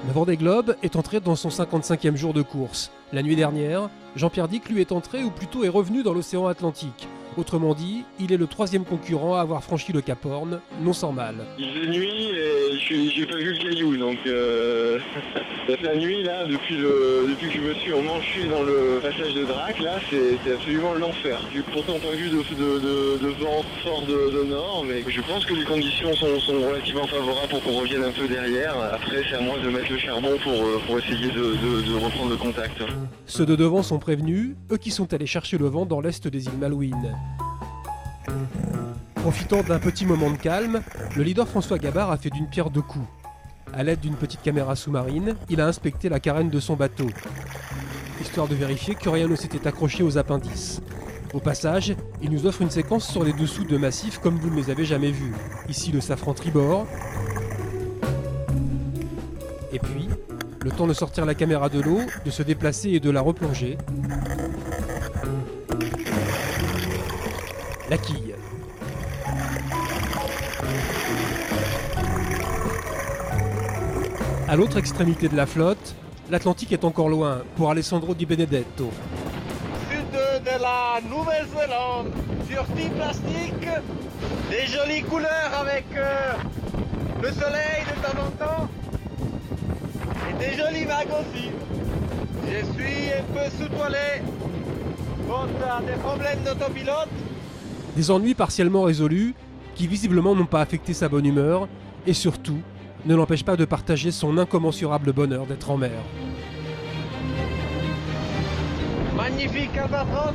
Le Vendée Globe est entré dans son 55e jour de course. La nuit dernière, Jean-Pierre Dick lui est entré, ou plutôt est revenu dans l'océan Atlantique. Autrement dit, il est le 3e concurrent à avoir franchi le Cap Horn, non sans mal. Il faisait nuit et j'ai pas vu le caillou, donc la nuit là, depuis que je me suis emmanché dans le passage de Drac, là c'est absolument l'enfer. J'ai pourtant pas vu de vent fort de nord, mais je pense que les conditions sont relativement favorables pour qu'on revienne un peu derrière. Après c'est à moi de mettre le charbon pour essayer de reprendre le contact. Ceux de devant sont prévenus, eux qui sont allés chercher le vent dans l'est des îles Malouines. Profitant d'un petit moment de calme, le leader François Gabard a fait d'une pierre deux coups. À l'aide d'une petite caméra sous-marine, il a inspecté la carène de son bateau, histoire de vérifier que rien ne s'était accroché aux appendices. Au passage, il nous offre une séquence sur les dessous de massifs comme vous ne les avez jamais vus. Ici le safran tribord. Et puis, le temps de sortir la caméra de l'eau, de se déplacer et de la replonger. La quille. À l'autre extrémité de la flotte, l'Atlantique est encore loin pour Alessandro Di Benedetto. Sud de la Nouvelle-Zélande, sur 10 plastiques, des jolies couleurs avec le soleil de temps en temps, et des jolies vagues aussi. Je suis un peu sous-toilé, faute à des problèmes d'autopilote. Des ennuis partiellement résolus, qui visiblement n'ont pas affecté sa bonne humeur, et surtout, ne l'empêchent pas de partager son incommensurable bonheur d'être en mer. Magnifique albatros.